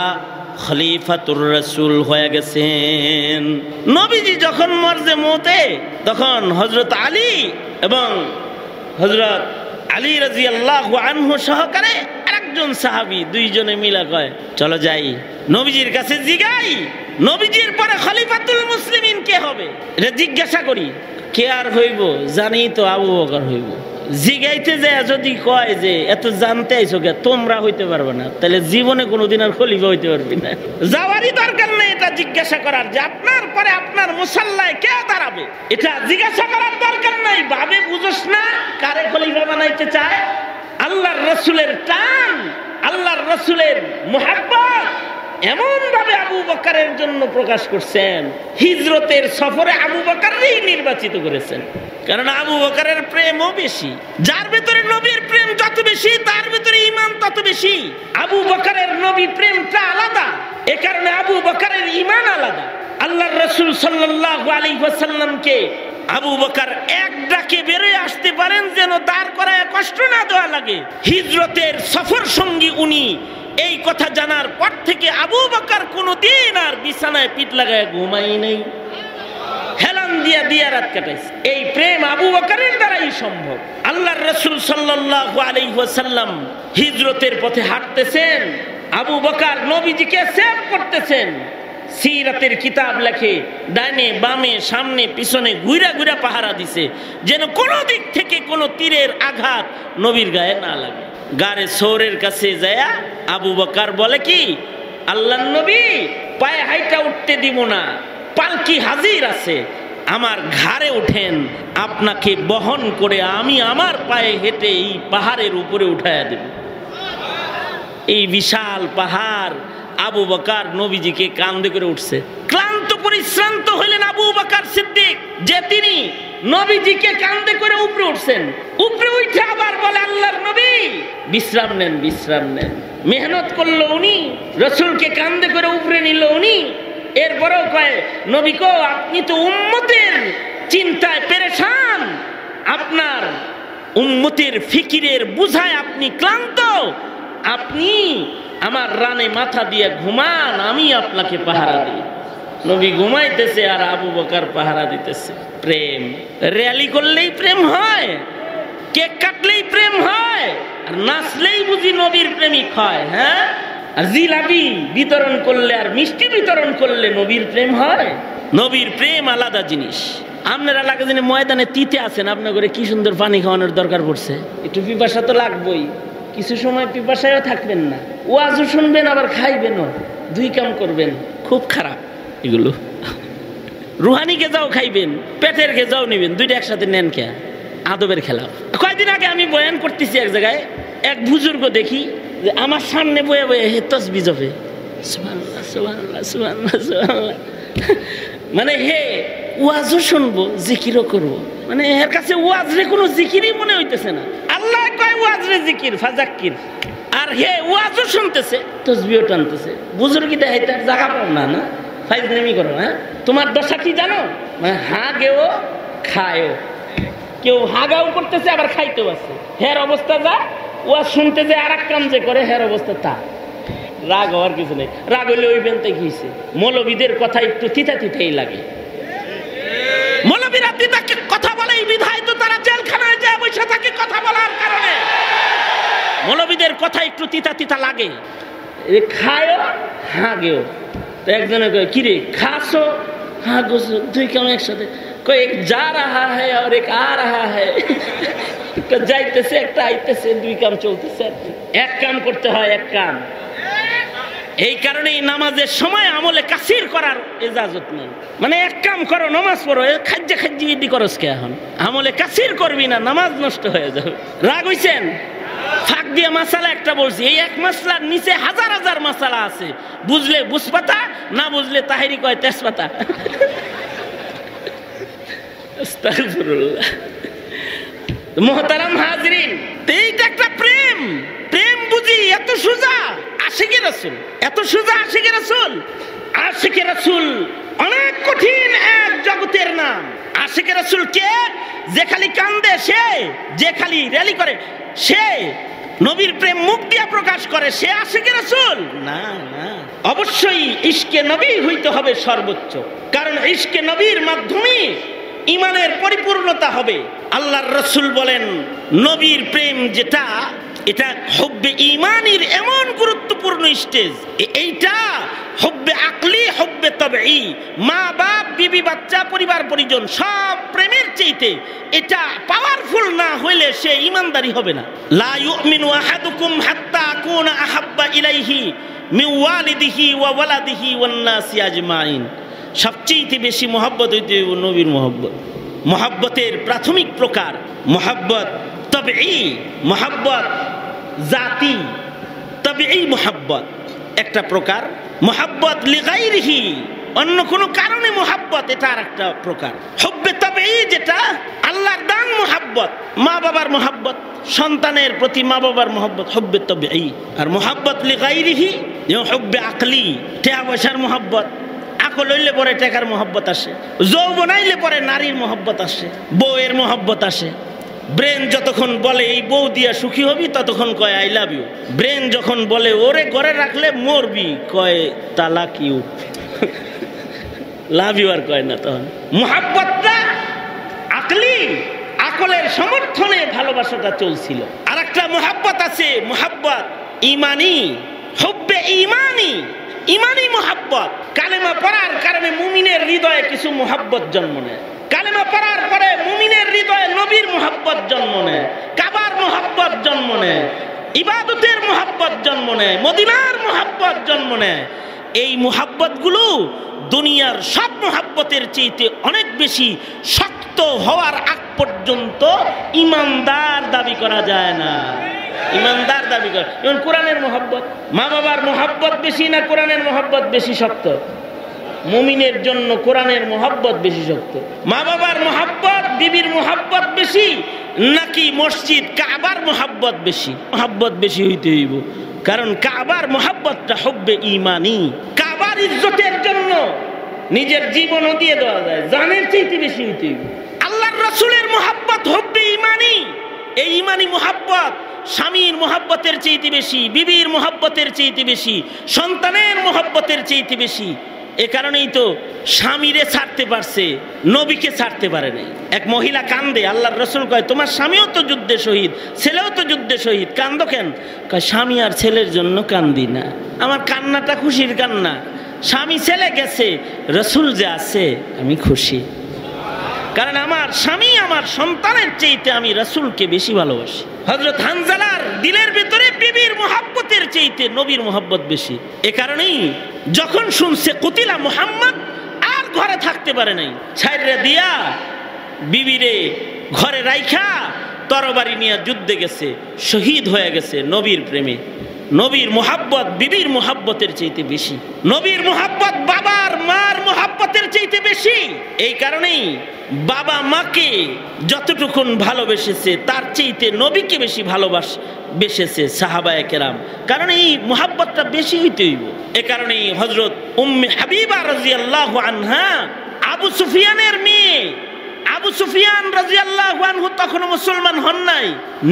খলিফাতুর রাসূল হয়ে গেছেন। নবীজি যখন মরজে মওতে তখন হযরত আলী এবং হযরত আলী রাদিয়াল্লাহু আনহু সহকারে আরেকজন সাহাবী দুইজনে মিলা কয়, চলো যাই নবীজির কাছে জিগাই, নবীজির পরে খলিফাতুল মুসলিমিন কে হবে এটা জিজ্ঞাসা করি। কে আর হইব? জানি তো আবু বকর হইব। জিগাইতে যায় যদি কয় যে এত জানতে আইছো কে, তোমরা হইতে পারবে না, তাহলে জীবনে কোনোদিন আর খলিফা হইতে পারবি না। যাওয়ারই দরকার নেই এটা জিজ্ঞাসা করার যে আপনার পরে আপনার মুসাল্লায় কে দাঁড়াবে, এটা জিজ্ঞাসা করার দরকার নাই। ভাবে বুঝোস না কারে খলিফা বানাইতে চায়? আল্লাহর রসুলের টান, আল্লাহর রসুলের মুহাব্বত এমন ভাবে আবু বকরের জন্য প্রকাশ করছেন, হিজরতের সফরে আবু বকরকেই নির্বাচিত করেছেন। কারণ আবু বকরের প্রেমও বেশি। যার ভিতরে নবীর প্রেম যত বেশি তার ভিতরে ঈমান তত বেশি। আবু বকরের নবী প্রেমটা আলাদা, এ কারণে আবু বকরের ঈমান আলাদা। আল্লাহর রাসূল সাল্লাল্লাহু আলাইহি ওয়াসাল্লামকে আবু বকর এক ডাকে বেরিয়ে আসতে পারেন যেন দাঁড় করায় কষ্ট না দেওয়া লাগে। হিজরতের সফর সঙ্গী উনি, এই কথা জানার পর থেকে আবু বকর কোনোদিন আর বিছানায় পিঠ লাগায় ঘুমাই নাই, হেলান দিয়া দিয়া রাত কাটাইছে। এই প্রেম আবু বকরের দ্বারাই সম্ভব। আল্লাহর রাসূল সাল্লাল্লাহু আলাইহি ওয়াসাল্লাম হিজরতের পথে হাঁটতেছেন, আবু বকর নবীজিকে সেভ করতেছেন। সিরাতের কিতাব লেখে ডাইনে বামে সামনে পিছনে ঘুরা ঘুরা পাহারা দিছে যেন কোনো দিক থেকে কোনো তীরের আঘাত নবীর গায়ে না লাগে। গারে সৌরের কাছে যায়া আবু বকর বলে কি, আল্লাহর নবী পায়ে হাইটা উঠতে দিব না, পালকি হাজির আছে, আমার ঘাড়ে ওঠেন, আপনাকে বহন করে আমি আমার পায়ে হেঁটে এই পাহাড়ের উপরে উঠায়া দেব। এই বিশাল পাহাড় আবু বকর নবীজিকে কাঁধে করে উঠছে। ক্লান্ত পরিশ্রান্ত হলেন আবু বকর সিদ্দিক যে তিনি নবীজিকে কাঁধে করে উপরে উঠছেন। উপরে উঠে আবার বলে, আল্লাহর নবী বিশ্রাম নেন, বিশ্রাম নেন। মেহনত করলো উনি, রসুলকে কাঁধে করে উপরে নিল উনি। এরপরেও কয়, নবী গো আপনি তো উম্মতের চিন্তায় পেরেশান, আপনার উম্মতের ফিকিরের বুঝায় আপনি ক্লান্ত, আপনি আমার রানে মাথা দিয়ে ঘুমান, আমি আপনাকে পাহারা দিই। নবী ঘুমাইতেছে আর আবু বকর পাহারা দিতেছে। প্রেম র্যালি করলেই প্রেম হয়, কেক কাটলেই প্রেম হয়, আর নাচলেই বুঝি নবীর প্রেমিক হয়? হ্যাঁ, আর জিলাপি বিতরণ করলে আর মিষ্টি বিতরণ করলে নবীর প্রেম হয়? নবীর প্রেম আলাদা জিনিস। আপনারা লাগে জানি ময়দানে তিতে আছেন, আপনার করে কি সুন্দর পানি খাওয়ানোর দরকার পড়ছে, একটু পিপাসা তো লাগবেই। কিছু সময় পিপাসায়ও থাকবেন না, ওয়াজও শুনবেন আবার খাইবেনও, দুই কাম করবেন, খুব খারাপ এগুলো। রুহানি গেজাও খাইবেন, পেটের গেজাও নেবেন, দুইটা একসাথে নেন কে? আদবের খেলা। কয়েকদিন আগে আমি বয়ান করতেছি এক জায়গায়, এক বুজুর্গ দেখি যে আমার সামনে বয়ে বয়ে হে তসবিহ জপে, সুবহানাল্লাহ সুবহানাল্লাহ সুবহানাল্লাহ সুবহানাল্লাহ। মানে হে ওয়াজও শুনবো জিকিরও করবো, মানে এর কাছে ওয়াজ রে কোনো জিকিরই মনে হইতেছে না। আল্লাহ কয় ওয়াজ রে জিকির ফাজাক্কির, আর হে ওয়াজও শুনতেছে তসবিহও টানতেছে। বুজুর্গিটা হে তার জায়গা পাও না, না ফাইজলামি করো। হ্যাঁ, তোমার দশা কি জানো? মানে হাগেও খায়ও, কেউ হাগাও করতেছে আবার খাইতেও আছে। হের অবস্থা যা, ওয়াজ শুনতে যে আর এক কাম যে করে, হের অবস্থা তা। রাগ হওয়ার কিছু নেই, রাগ হইলে ওই বেনতে গিয়েছে। মৌলবীদের কথা একটু তিতা তিতাই লাগে। মৌলবী মৌলবীরা তিতাকে কথা বলে, এই বিধায় তো তারা জেলখানায় যায় বসে থাকে কথা বলার কারণে। মৌলবীদের কথা একটু তিতা তিতা লাগে। খায়ও হাগেও। তো একজনে কয় কি রে খাসো হাগোসো তুই কেমন একসাথে? কয় এক যা রাহা হ্যায় আর এক আ রাহা হ্যায়। যাইতেছে একটা আইতেছে, দুই কাম চলতেছে। এক কাম করতে হয়, এক কাম। এই কারণেই নামাজের সময় আমলে কাসির করার ইজাজত নেই। মানে এক কাম করো, নামাজ পড়ো, খাজ্জা খাজ্জি ইদি করস কে? এখন আমলে কাসির করবি না, নামাজ নষ্ট হয়ে যাবে। রাগ হইছেন? ফাঁক দিয়ে মাসালা একটা বলছি, এই এক মাসলার নিচে হাজার হাজার মাসালা আছে। বুঝলে বুঝপাতা, না বুঝলে তাহেরি কয় তেজপাতা। আস্তাগফিরুল্লাহ। মুহতারাম হাজরিন, এইটা একটা প্রেম। প্রেম বুঝি এত সোজা? আশিকে রাসূল এত সোজা? আশিকে রাসূল, আশিকে রাসূল অনেক কঠিন এক জগতের নাম। আশিকে রাসূল কে? যে খালি কান্দে সে, যে খালি র্যালি করে সে, নবীর প্রেম মুখ দিয়ে প্রকাশ করে সে আশিকে রাসূল না? না, অবশ্যই ইশকে নবী হইতে হবে সর্বোচ্চ। কারণ ইশকে নবীর মাধ্যমে ইমানের পরিপূর্ণতা হবে। আল্লাহর রাসূল বলেন নবীর প্রেম যেটা, এটা হুব্বে ঈমানের এমন গুরুত্বপূর্ণ স্টেজ। এইটা হুব্বে আকলি, হুব্বে তাবঈ, মা বাপ, বিবি, বাচ্চা, পরিবার পরিজন সব প্রেমের চাইতে এটা পাওয়ারফুল না হইলে সে ঈমানদারি হবে না। লা ইউমিনু আহাদুকুম হাত্তা আকুনা আহাব্বা ইলাইহি মিন ওয়ালিদিহি ওয়া ওয়ালাদিহি ওয়ান নাসি আজমাইন। সবচেয়ে বেশি মহব্বত হইতে হবে নবীর মহব্বত। মহব্বতের প্রাথমিক প্রকার মহব্বত তবঈ, মহব্বত জাতি। তবঈ মহব্বত একটা প্রকার, মহব্বত লিগাইরিহি, অন্য কোনো কারণে মহব্বত, এটা আর একটা প্রকার। হুব্বে তবঈ যেটা আল্লাহর দান মহব্বত, মা বাবার মহব্বত, সন্তানের প্রতি মা বাবার মহব্বত, হুব্বে তবঈ। আর মহব্বত লিগাইরিহি যেমন হুব্বে আকলি, টাকা পয়সার মহব্বত। আকল হইলে পরে টাকার মহব্বত আসে, যৌবন আইলে পরে নারীর মহব্বত আসে, বউয়ের মহব্বত আসে। ব্রেন যতক্ষণ বলে এই বউ দিয়া সুখী হবি, ততক্ষণ কয় আই লাভ ইউ। ব্রেন যখন বলে ওরে ঘরে রাখলে মরবি, কয় তালাক ইউ। লাভ ইউ আর কয় না। তখন মহব্বতটা আকলি, আকলের সমর্থনে ভালোবাসাটা চলছিল। আর একটা মহব্বত আছে, মহব্বত ইমানি, হুব্বে ইমানি, ইমানি মহব্বত। কালেমা পড়ার কারণে মুমিনের হৃদয়ে কিছু মহব্বত জন্ম নেয়। কালেমা পড়ার পরে মুমিনের হৃদয়ে নবীর মহব্বত জন্ম নেয়, কাবার মহব্বত জন্ম নেয়, ইবাদতের মহব্বত জন্ম নেয়, মদিনার মহব্বত জন্ম নেয়। এই মহব্বতগুলো দুনিয়ার সব মহব্বতের চাইতে অনেক বেশি শক্ত হওয়ার আগ পর্যন্ত ইমানদার দাবি করা যায় না। ইমানদার দাবি করে। যেমন কোরআনের মহব্বত, মা বাবার মহব্বত বেশি না কোরআনের মহব্বত বেশি শক্ত? মুমিনের জন্য কোরআনের মহব্বত বেশি শক্ত। মা বাবার মহব্বত, বিবির মহব্বত বেশি নাকি মসজিদ কাবার মহব্বত বেশি? মহব্বত বেশি হইতে হইব, কারণ কাবার মহব্বতটা হুব্বে ঈমানি। কাবার ইজ্জতের জন্য নিজের জীবনও দিয়ে দেওয়া যায়, জানের চাইতে বেশি হইতে হইব। আল্লাহর রাসূলের মহব্বত হুব্বে ঈমানি। এই ঈমানি মহব্বত স্বামীর মহব্বতের চাইতে বেশি, বিবির মহব্বতের চাইতে বেশি, সন্তানের মহব্বতের চাইতে বেশি। এ কারণেই তো স্বামীরে ছাড়তে পারছে, নবীকে ছাড়তে পারে নাই। এক মহিলা কান্দে, আল্লাহর রাসূল কয় তোমার স্বামীও তো যুদ্ধে শহীদ, ছেলেও তো যুদ্ধে শহীদ, কান্দো কেন? কয় স্বামী আর ছেলের জন্য কান্দি না, আমার কান্নাটা খুশির কান্না। স্বামী ছেলে গেছে, রাসূল যে আছে আমি খুশি, কারণ আমার স্বামী আমার সন্তানের চাইতে আমি রাসূলকে বেশি ভালোবাসি। হযরত হানজালার দিলের ভিতরে বিবির মহব্বতের চাইতে নবীর মহব্বত বেশি। এ কারণেই যখন শুনছে কুতিলা মুহাম্মদ, আর ঘরে থাকতে পারে নাই, ছাইরে দিয়া বিবিরে ঘরে রাইখা তরবারি নিয়ে যুদ্ধে গেছে, শহীদ হয়ে গেছে নবীর প্রেমে। নবীর মহব্বত বিবির মহব্বতের চাইতে বেশি, নবীর মহব্বত বাবার মার মহব্বতের চাইতে বেশি। এই কারণেই বাবা মাকে যতটুকুন ভালোবেসেছে তার চাইতে নবীকে বেশি ভালোবেসেছে সাহাবায়ে কেরাম, কারণ এই মহব্বতটা বেশি হইতে হইব। এ কারণেই হযরত উম্মে হাবিবা রাদিয়াল্লাহু আনহা, আবু সুফিয়ানের মেয়ে, আবু সুফিয়ান রাদিয়াল্লাহু আনহু তখনও মুসলমান হন নাই,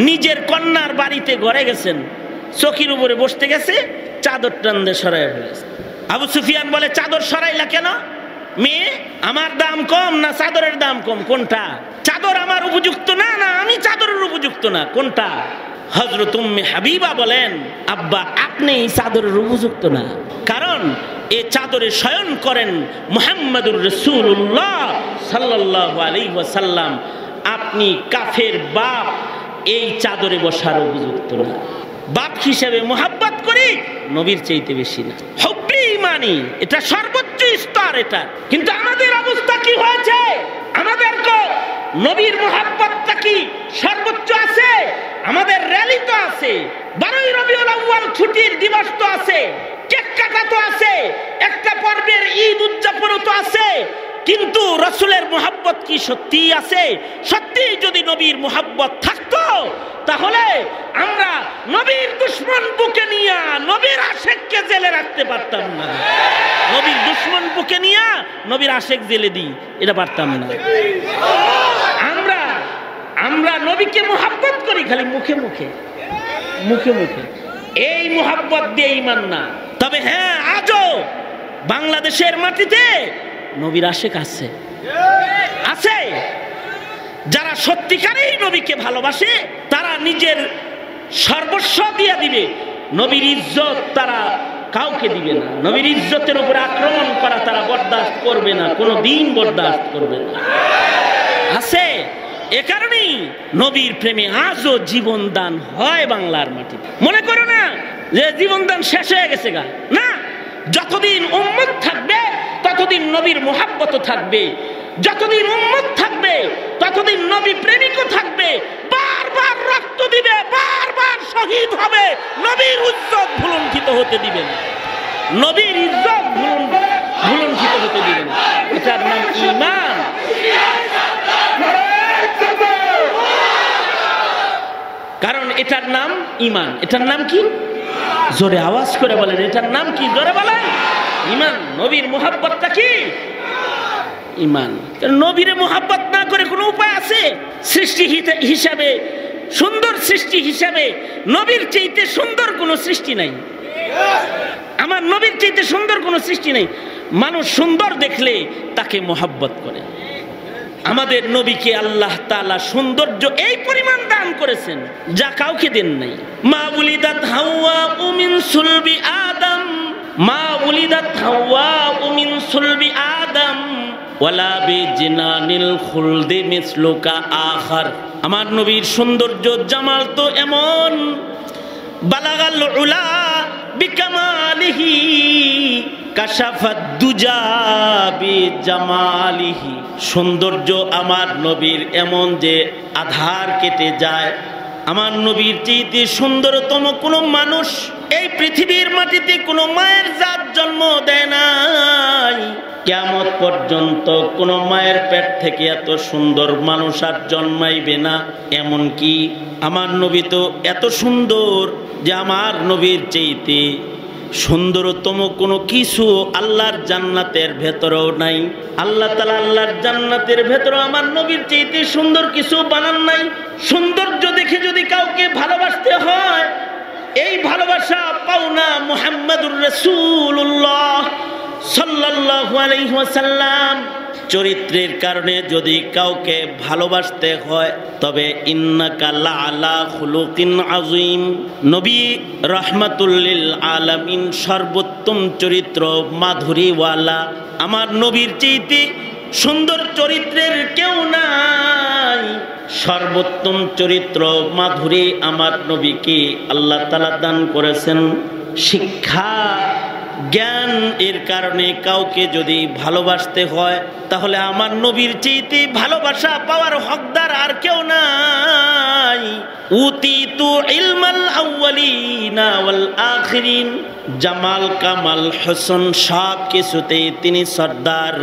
নিজের কন্যার বাড়িতে ঘরে গেছেন, চকির উপরে বসতে গেছে, চাদর টান দিয়ে সরাইয়া ফেলেছে। আবু সুফিয়ান বলে চাদর সরাইলা কেন? মেয়ে আমার দাম কম না চাদরের দাম কম, কোনটা? চাদর আমার উপযুক্ত না, না আমি চাদরের উপযুক্ত না, কোনটা? হযরত উম্মে হাবিবা বলেন, আব্বা আপনি এই চাদরের উপযুক্ত না, কারণ এই চাদরে শয়ন করেন মুহাম্মদুর রাসূলুল্লাহ সাল্লাল্লাহু আলাইহি ওয়াসাল্লাম, আপনি কাফের বাপ, এই চাদরে বসার উপযুক্ত না। বাপ হিসেবে মোহাব্বত করি, নবীর চাইতে বেশি না। হুব্বে ঈমানি এটা সর্বোচ্চ স্তর এটা। কিন্তু আমাদের অবস্থা কি হয়েছে? আমাদের তো নবীর মোহাব্বতটা কি সর্বোচ্চ আছে? আমাদের র্যালি তো আছে, 12ই রবিউল আউয়াল ছুটির দিবস তো আছে, কেক কাটা তো আছে, একটা পর্বের ঈদ উদযাপনও তো আছে, কিন্তু রাসূলের মোহাব্বত কি সত্যি আছে? সত্যি যদি নবীর মোহাব্বত থাকতো তাহলে আমরা নবীর দুশমন বুকে নিয়ে নবীর আশেককে জেলে রাখতে পারতাম না। নবীর দুশমন বুকে নিয়ে নবীর আশেক জেলে দিই, এটা পারতাম না। আমরা নবীকে মোহাব্বত করি খালি মুখে মুখে, মুখে মুখে, এই মোহাব্বত দিয়ে ঈমান না। তবে হ্যাঁ, আজও বাংলাদেশের মাটিতে নবীর আশেক আছে, আছে। যারা সত্যিকারেই নবীকে ভালোবাসে তারা নিজের সর্বস্ব দিয়ে দিবে, নবীর ইজ্জত তারা কাউকে দিবে না। নবীর ইজ্জতের উপরে আক্রমণ করা তারা বরদাস্ত করবে না, কোনো দিন বরদাস্ত করবে না, আছে। এ কারণেই নবীর প্রেমে আজও জীবন দান হয় বাংলার মাটিতে। মনে করো না যে জীবন দান শেষ হয়ে গেছে গা, না, যতদিন উম্মত থাকবে ততদিন নবীর মোহাব্বত থাকবে, যতদিন উম্মত থাকবে ততদিন নবী প্রেমিকও থাকবে, বারবার রক্ত দিবে, বারবার শহীদ হবে, নবীর ইজ্জত ভুলুণ্ঠিত হতে দিবেন, নবীর ইজ্জত ভুলুণ্ঠিত হতে দিবেন। এটার নাম ঈমান। কারণ এটার নাম ঈমান। এটার নাম কি? জোরে আওয়াজ করে বলেন, এটার নাম কি? জোরে বলেন, ঈমান। নবীর মোহাব্বতটা কি? ঈমান। নবীরে মোহাব্বত না করে কোনো উপায় আছে? সৃষ্টি হিসাবে, সুন্দর সৃষ্টি হিসাবে নবীর চাইতে সুন্দর কোনো সৃষ্টি নাই। আমার নবীর চাইতে সুন্দর কোনো সৃষ্টি নাই। মানুষ সুন্দর দেখলে তাকে মোহাব্বত করে। আমাদের নবীকে আল্লাহ তাআলা সৌন্দর্য এই পরিমাণ দান করেছেন যা কাউকে দেন নাই। মা উলিদাত হাওয়া মিন সুলবি আদম, মা উলিদাত হাওয়া মিন সুলবি আদম ওয়ালা বিজিনানিল খুলদি মিসলুকা আখার। আমার নবীর সৌন্দর্য জামাল তো এমন, বালাগাল উলা বিকামালিহি কাশাফাত দুজা বিজামালিহি। সৌন্দর্য আমার নবীর এমন যে আধার কেটে যায়। আমার নবীর চাইতে সুন্দরতম কোনো মানুষ এই পৃথিবীর মাটিতে কোনো মায়ের জাত জন্ম দেয় নাই। কিয়ামত পর্যন্ত কোনো মায়ের পেট থেকে এত সুন্দর মানুষ আর জন্মাইবে না। এমনকি আমার নবী তো এত সুন্দর যে আমার নবীর চাইতে সুন্দরতম কোনো কিছু আল্লাহর জান্নাতের ভেতরেও নাই। আল্লাহ তাআলা আল্লাহর জান্নাতের ভেতরে আমার নবীর চাইতে সুন্দর কিছু বানান নাই। সৌন্দর্য দেখে যদি কাউকে ভালোবাসতে হয়, এই ভালোবাসা পাওনা মুহাম্মদুর রাসূলুল্লাহ সাল্লাল্লাহু আলাইহি ওয়াসাল্লাম চরিত্রের কারণে যদি কাউকে ভালোবাসতে হয় তবে ইন্নাকা লাআলা খুলুকিন আযীম। নবী রাহমাতুল লিল আলামিন সর্বোত্তম চরিত্র মাধুরীওয়ালা। আমার নবীর চাইতে সুন্দর চরিত্রের কেউ নাই। সর্বোত্তম চরিত্র মাধুরী আমার নবীকে আল্লাহ তাআলা দান করেছেন। শিক্ষা জ্ঞান এর কারণে কাউকে যদি ভালোবাসতে হয় তাহলে আমার নবীর চাইতে ভালোবাসা পাওয়ার হকদার আর কেউ নাই। উতিতু ইলমাল আউয়ালিনা ওয়াল আখিরিন। জামাল কামাল হোসেন সব কিছুতেই তিনি সর্দার।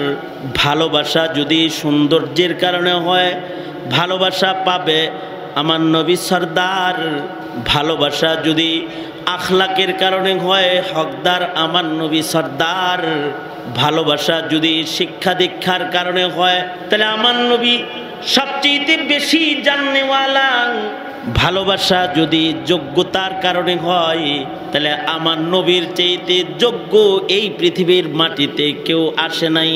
ভালোবাসা যদি সৌন্দর্যের কারণে হয় ভালোবাসা পাবে আমার নবী সর্দার। ভালোবাসা যদি আখলাকের কারণে হয় হকদার আমার নবী সর্দার। ভালোবাসা যদি শিক্ষা দীক্ষার কারণে হয় তাহলে আমার নবী সবচেয়ে বেশি জাননেওয়ালা। ভালোবাসা যদি যোগ্যতার কারণে হয়, তাহলে আমার নবীর চাইতে যোগ্য এই পৃথিবীর মাটিতে কেউ আসে নাই,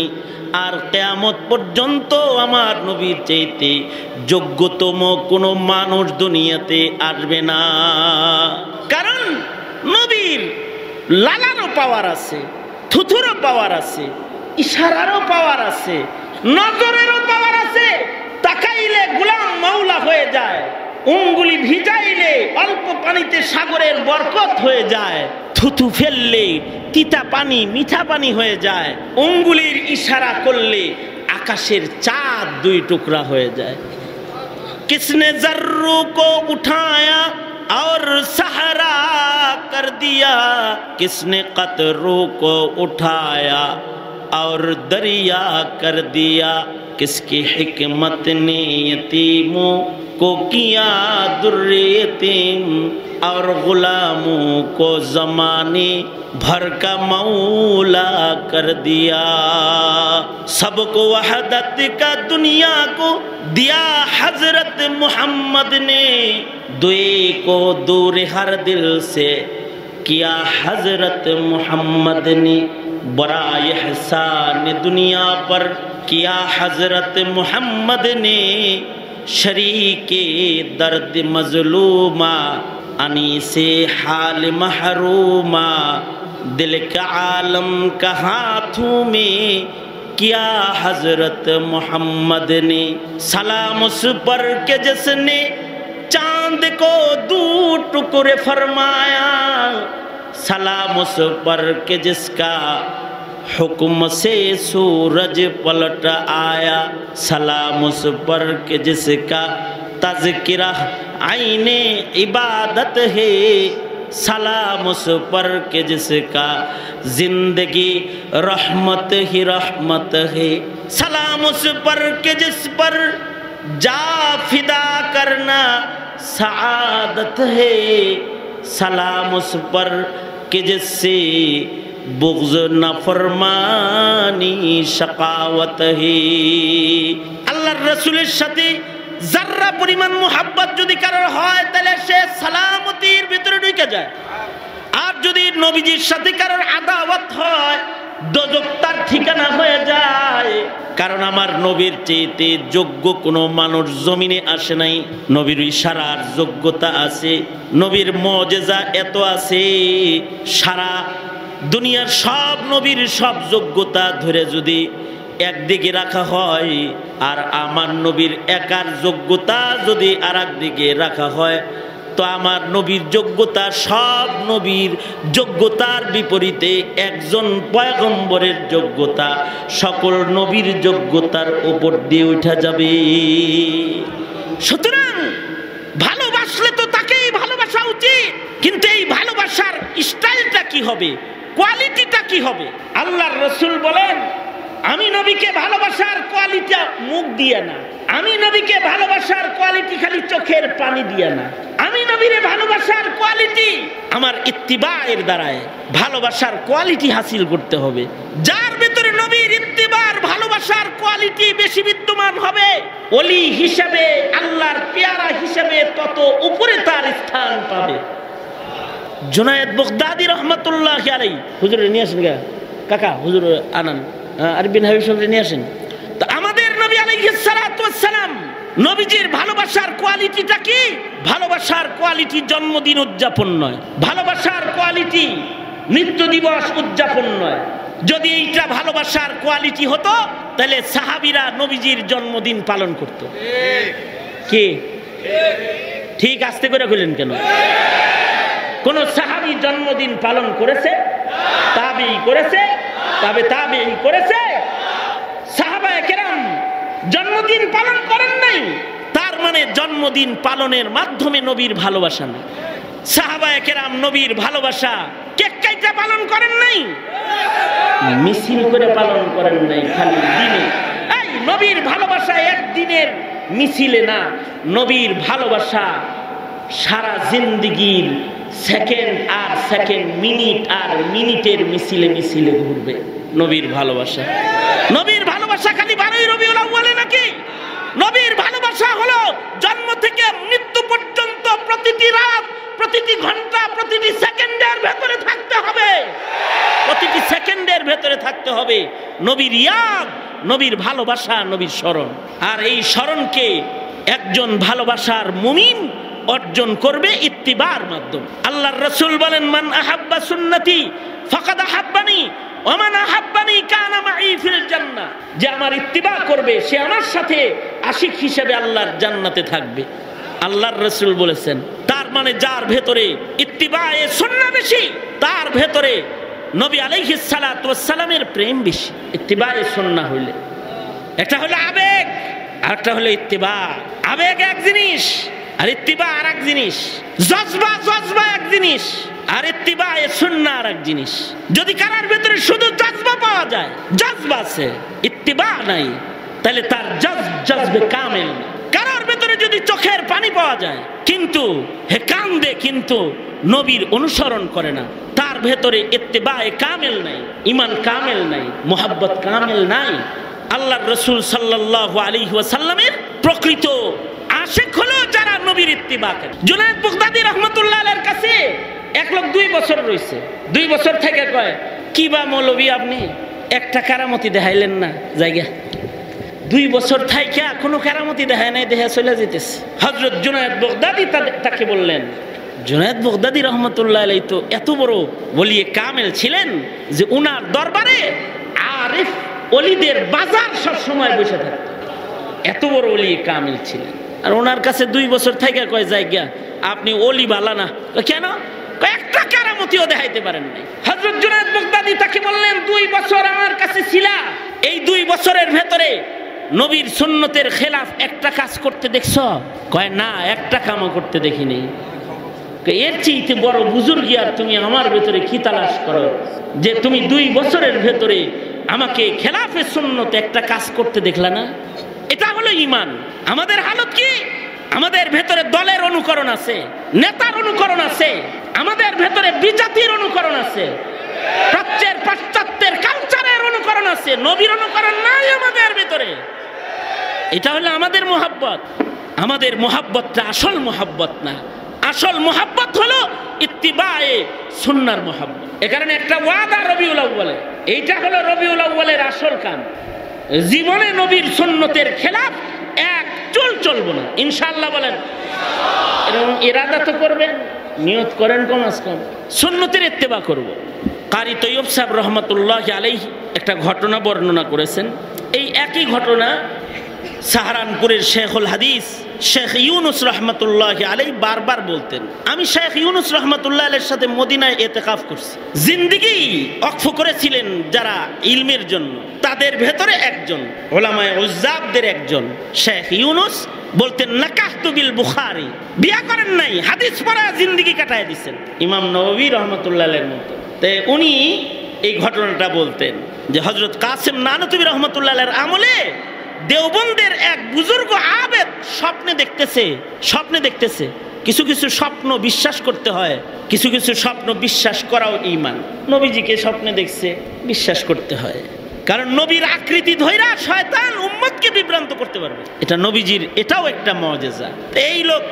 আর কিয়ামত পর্যন্ত আমার নবীর চাইতে যোগ্যতম কোনো মানুষ দুনিয়াতে আসবে না। কারণ নবীর লালারও পাওয়ার আছে, থুথুরও পাওয়ার আছে, ইশারারও পাওয়ার আছে, নজরেরও পাওয়ার আছে। তাকাইলে গোলাম মাওলা হয়ে যায়, উঙ্গুলি ভিজাইলে অল্প পানিতে সাগরের বরকত হয়ে যায়, থুথু ফেললে তিতা পানি মিঠা পানি হয়ে যায়, উঙ্গুলির ইশারা করলে আকাশের চাঁদ দুই টুকরা হয়ে যায়। কিসনে জর্রু কো উঠায়া और सहारा कर दिया, किसने कतरों को उठाया और दरिया कर दिया, किसकी हिकमत ने यतीमों को किया दुर्रे यतीम और गुलामों को ज़माने भर का मौला कर दिया। सबको वहदत का दुनिया को दिया हजरत मोहम्मद ने, दुए को दूर हर दिल से किया हजरत मोहम्मद ने, बड़ा एहसान दुनिया पर किया हजरत मोहम्मद ने, शरीके दर्द मजलूमा अनी से हाल महरूमा, दिल का आलम का हाथों में किया हजरत मोहम्मद ने। सलाम उस पर के जिसने चांद को दो टुकड़े फरमाया, सलाम उस पर के जिसका हुक्म से सूरज पलट आया, सलाम उस पर के जिसका तज़किरा आईने इबादत है, सलाम उस पर के जिसका जिंदगी रहमत ही रहमत है, सलाम उस पर के जिस पर जा फिदा करना सआदत है, सलाम उस पर के जिससे बुग़्ज़ नाफरमानी शकावत है। আল্লাহর রাসূলের সাথে যারা পরিমাণ মোহাব্বত যদি কারোর হয়, তাহলে সে সালামতির ভিতরে ঢুকে যায়। আর যদি নবীজির সাথে কারোর আদাওয়াত হয়, দোজখ তার ঠিকানা হয়ে যায়। কারণ আমার নবীর চেয়ে যোগ্য কোনো মানুষ জমিনে আসে নাই। নবীর ইশারার যোগ্যতা আছে, নবীর মুজিজা এত আছে, সারা দুনিয়ার সব নবীর সব যোগ্যতা ধরে যদি একদিকে রাখা হয়, আর আমার নবীর একার যোগ্যতা যদি আর একদিকে রাখা হয়, তো আমার নবীর যোগ্যতা সব নবীর যোগ্যতার বিপরীতে একজন পয়গম্বরের যোগ্যতা সকল নবীর যোগ্যতার উপর দিয়ে উঠা যাবে। সুতরাং ভালোবাসলে তো তাকেই ভালোবাসা উচিত, কিন্তু এই ভালোবাসার স্টাইলটা কি হবে, কোয়ালিটিটা কি হবে? আল্লাহর রাসূল বলেন, আমি নবীকে ভালোবাসার কোয়ালিটি মুখ দিয়ে না, আমি নবীকে ভালোবাসার কোয়ালিটি খালি চোখের পানি দিয়ে না, আমি নবীরে ভালোবাসার কোয়ালিটি আমার ইত্তিবায়ের দ্বারায় ভালোবাসার কোয়ালিটি হাসিল করতে হবে। যার ভিতরে নবীর ইত্তিবার ভালোবাসার কোয়ালিটি বেশি বিদ্যমান হবে, ওলি হিসেবে আল্লাহর পেয়ারা হিসেবে তত উপরে তার স্থান পাবে। জুনায়েদ বাগদাদি রহমাতুল্লাহি আলাইহি, হুজুর নিয়ে আসেন গা কাকা, হুজুর আনান আরবিন হাবিব সাহেব নিয়ে আসেন। তো আমাদের নবী আলাইহিস সালাতু ওয়াস সালাম, নবীজির ভালোবাসার কোয়ালিটিটা কি? ভালোবাসার কোয়ালিটি জন্মদিন উদযাপন নয়, ভালোবাসার কোয়ালিটি মৃত্যু দিবস উদযাপন নয়। যদি এইটা ভালোবাসার কোয়ালিটি হতো, তাহলে সাহাবীরা নবীজির জন্মদিন পালন করত। কি ঠিক আস্তে করে কইলেন কেন? কোন সাহাবী জন্মদিন পালন করেছে? তাবেঈ করেছে, তাবেঈ করেছে। সাহাবায়ে কেরাম জন্মদিন পালন করেন নাই, তার মানে জন্মদিন পালনের মাধ্যমে নবীর ভালোবাসা না। সাহাবায়ে কেরাম নবীর ভালোবাসা কেক কাইটা পালন করেন নাই, মিছিল করে পালন করেন নাই, খালি দিনে। এই নবীর ভালোবাসা একদিনের মিছিলে না, নবীর ভালোবাসা সারা জিন্দেগির সেকেন্ড আর সেকেন্ড, মিনিট আর মিনিটের মিছিলে মিছিলে ঘুরবে নবীর ভালোবাসা। নবীর ভালোবাসা খালি 12ই রবিউল আউয়ালে নাকি? নবীর ভালোবাসা হলো জন্ম থেকে মৃত্যু পর্যন্ত প্রতিটি রাত, প্রতিটি ঘন্টা, প্রতিটি সেকেন্ডের ভেতরে থাকতে হবে। প্রতিটি সেকেন্ডের ভেতরে থাকতে হবে নবীর ইয়াদ, নবীর ভালোবাসা, নবীর স্মরণ। আর এই স্মরণকে একজন ভালোবাসার মুমিন অর্জন করবে ইত্তিবার মাধ্যমে। আল্লাহর রাসূল বলেন, মান আহাব্বা সুন্নতি ফাকাদ আহাব্বানি ওয়া মান আহাব্বানি কানা মাই ফিল জান্নাহ। যে আমার ইত্তিবা করবে সে আমার সাথে আশিক হিসেবে আল্লাহর জান্নাতে থাকবে। আল্লাহর রাসূল বলেছেন, তার মানে যার ভেতরে ইত্তিবায়ে সুন্নাহ বেশি, তার ভেতরে নবী আলাইহিস সালাতু ওয়াস সালামের প্রেম বেশি। ইত্তিবায়ে সুন্নাহ হইলে একটা হলো আবেগ, আরেকটা হলো ইত্তিবা। আবেগ এক জিনিস আর ইত্তিবা আর এক জিনিস। জজবা এক জিনিস আর ইত্তিবায়ে সুন্নাহ আর এক জিনিস। যদি কারোর ভেতরে শুধু জজবা পাওয়া যায়, জজবা আছে, ইত্তিবা নাই, তাহলে তার জজবে কামেল। কারোর ভেতরে যদি চোখের পানি পাওয়া যায় কিন্তু হে কান্দে, কিন্তু নবীর অনুসরণ করে না, তার ভেতরে ইত্তিবায়ে কামেল নাই, ঈমান কামেল নাই, মুহাব্বত কামেল নাই। আল্লাহর রাসূল সাল্লাল্লাহু আলাইহি ওয়াসাল্লামের প্রকৃত আশিক হলো যারা নবীর ইত্তিবা করে। জুনায়েদ বাগদাদী রাহমাতুল্লাহ আলাইহির কাছে এক লোক 2 বছর রইছে। 2 বছর থেকে কয়, কি বা মৌলভী আপনি একটা কারামতি দেখাইলেন না জায়গা? 2 বছর থাইকা কোনো কারামতি দেখায় নাই, দেখে চলে যেতেছে। হযরত জুনায়েদ বাগদাদী তাকে বললেন, জুনায়েদ বাগদাদী রাহমাতুল্লাহ আলাইহি তো এত বড় ওলিয়ে কামেল ছিলেন যে উনার দরবারে আরিফ ওলিদের বাজার সব সময় বসে থাকত। এত বড় ওলিয়ে কামেল ছিলেন। আর ওনার কাছে 2 বছর থেকে কয় জায়গা আপনি ওলি বালা না। কেন? একটা কারামতিও দেখাইতে পারেন নাই। হযরত জুনায়েদ বাগদাদী তাকে বললেন, 2 বছর আমার কাছে ছিলা, এই 2 বছরের ভেতরে নবীর সুন্নতের খেলাফ একটা কাজ করতে দেখছ? কয় না, একটা কামও করতে দেখিনি। এর চেয়ে বড় বুজুর্গি আর তুমি আমার ভেতরে কি তালাশ করো যে তুমি 2 বছরের ভেতরে আমাকে খেলাফে সুন্নত একটা কাজ করতে দেখলা না? এটা হলো ঈমান। আমাদের হালত কি? আমাদের ভেতরে দলের অনুকরণ আছে, নেতার অনুকরণ আছে, আমাদের ভেতরে বিজাতির অনুকরণ আছে, প্রাচ্যের পাশ্চাত্যের কালচারের অনুকরণ আছে, নবীর অনুকরণ নাই আমাদের ভেতরে। এটা হলো আমাদের মুহাব্বত। আমাদের মুহাব্বতটা আসল মুহাব্বত না। আসল মুহাব্বত হলো ইত্তিবায়ে সুন্নাহর মুহাব্বত। এ কারণে একটা ওয়াদা রবিউল আউয়ালে, এইটা হলো রবিউল আউয়ালের আসল কাম। জীবনে নবীর সুন্নতের খেলাফ এক চুল চলবো না, ইনশাআল্লাহ বলেন। এরকম ইরাদা তো করবেন, নিয়ত করেন কম আজ কম, সুন্নতের ইত্তেবা করব। কারি তৈয়ব সাহেব রহমতুল্লাহ আলাইহি একটা ঘটনা বর্ণনা করেছেন। এই একই ঘটনা সাহারানপুরের শেখুল হাদিস শেখ ইউনুস রহমতুল্লাহ আলাইহি বারবার বলতেন। আমি শেখ ইউনুস রহমতুল্লাহ আলাইহির সাথে মদিনায় ইতিকাফ করছি। জিন্দেগি ওয়াকফ করেছিলেন যারা ইলমের জন্য, তাদের ভেতরে একজন উলামায়ে উজ্জাবদের একজন শেখ ইউনুস বলতেন, নাকাহতু বিল বুখারী, বিয়া করেন নাই, হাদিস পড়া জিন্দেগি কাটায় দিচ্ছেন। ইমাম নববী রহমতুল্লাহ আলাইহির মতো। তাই উনি এই ঘটনাটা বলতেন যে হযরত কাসেম নানতুবী রহমতুল্লাহ আলাইহির আমলে দেওবন্দের এক বুজুর্গ আবেদ স্বপ্নে দেখতেছে। কিছু কিছু স্বপ্ন বিশ্বাস করতে হয়, কিছু কিছু স্বপ্ন বিশ্বাস করাও ঈমান। নবীজিকে স্বপ্নে দেখছে, বিশ্বাস করতে হয়, কারণ নবীর আকৃতি ধইরা শয়তান উম্মতকে বিভ্রান্ত করতে পারবে। এটা নবীজির, এটাও একটা মুজিজা। এই লোক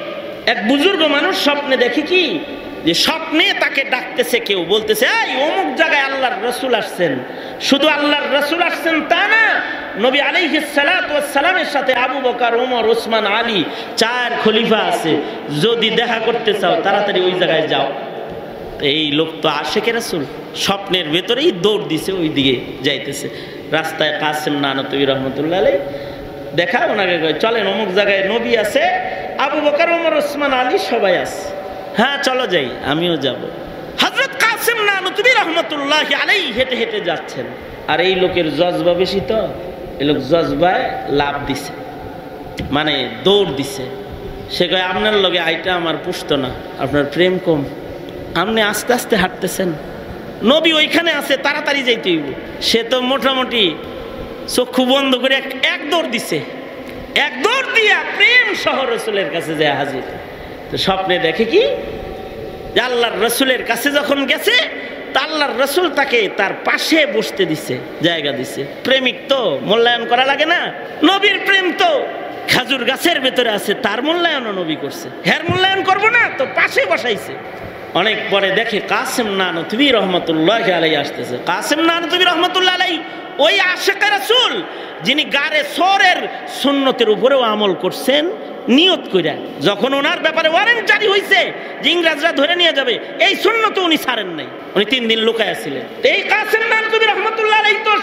এক বুজুর্গ মানুষ স্বপ্নে দেখে কি যে স্বপ্নে তাকে ডাকতেছে কেউ, বলতেছে, এই অমুক জায়গায় আল্লাহর রাসূল আসছেন। শুধু আল্লাহর রাসূল আসছেন তা না, নবী আলাইহিস সালাতু ওয়াস সালামের সাথে আবু বকর, ওমর, ওসমান, আলী 4 খলিফা আছে। যদি দেখা করতে চাও তাড়াতাড়ি ওই জায়গায় যাও। এই লোক তো আশিকে রাসূল, স্বপ্নের ভেতরেই দৌড় দিছে, ওই দিকে যাইতেছে। রাস্তায় কাসেম নানতুবী রহমতুল্লাহ আলাইহি দেখা, ওনাকে কয়, চলেন অমুক জায়গায় নবী আছে, আবু বকর, ওমর, ওসমান, আলী সবাই আছে। হ্যাঁ চলো যাই, আমিও যাব। হযরত কাসেম নানতুবী রহমতুল্লাহ আলাইহি হেঁটে হেঁটে যাচ্ছেন। আর এই লোকের জজবা বেশি, তো এই লোক জজবায় লাভ দিছে, মানে দৌড় দিছে। সে কয়, আপনার লগে আইটা আমার পুষ্ট না, আপনার প্রেম কম, আপনি আস্তে আস্তে হাঁটতেছেন, নবী ওইখানে আছে, তাড়াতাড়ি যাইতে হইব। সে তো মোটামুটি চক্ষু বন্ধ করে এক দৌড় দিছে। এক দৌড় দিয়া প্রেম সহ রাসূলের কাছে যায় হাজির। তো স্বপ্নে দেখে কি যে আল্লাহর রাসূলের কাছে যখন গেছে, তা আল্লাহর রাসূল তাকে তার পাশে বসতে দিছে, জায়গা দিছে। প্রেমিক তো মূল্যায়ন করা লাগে না, নবীর প্রেম তো খেজুর গাছের ভেতরে আছে, তার মূল্যায়ন নবী করছে। হ্যার মূল্যায়ন করবো না তো পাশে বসাইছে। অনেক পরে দেখে কাসেম নানতুবি রহমতুল্লাহ আলাই আসতেছে। কাসেম নানতুবি রহমতুল্লাহ আলাই ওই আশিকে রাসূল যিনি গারে সরের সুন্নতের উপরেও আমল করছেন নিয়ত কইরা, যখন ওনার ব্যাপারে ওয়ারেন্ট জারি হয়েছে যে ইংরেজরা ধরে নিয়ে যাবে, এই সুন্নত উনি ছাড়েন নাই, উনি 3 দিন লুকায়া ছিলেন। এই কাসেম নানতুবি রহমতুল্লাহ আলাই তো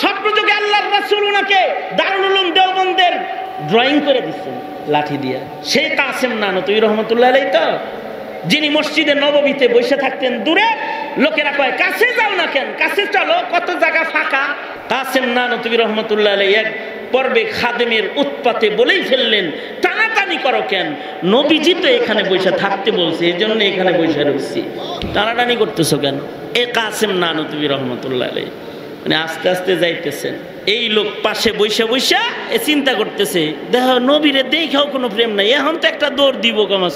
স্বপ্নযোগে আল্লাহর রাসূল ওনাকে দারুল উলুম দেওবন্দের ড্রয়িং করে দিচ্ছেন লাঠি দিয়া। সেই কাসেম নানতুবি রহমতুল্লাহ আলাই তো যিনি মসজিদে নববীতে বসে থাকতেন দূরে, লোকেরা কয় কাছে যাও না কেন, কাছে চলো, কত জায়গা ফাঁকা। কাসেম নানতুবি রহমতুল্লাহ আলাই এক পর্বে খাদেমের উৎপাতে বলেই ফেললেন, টানাটানি করো কেন, নবীজি তো এখানে বসে থাকতে বলছে, এই জন্য এখানে বসে রয়েছি, টানাটানি করতেছো কেন? এ কাসেম নানতুবি রহমতুল্লাহ আলাই মানে আস্তে আস্তে যাইতেছেন। এই লোক পাশে বৈশা বৈশা এ চিন্তা করতেছে, দেখো নবীরে দেখাও কোনো প্রেম নাই, এখন তো একটা দৌড় দিব কমাস।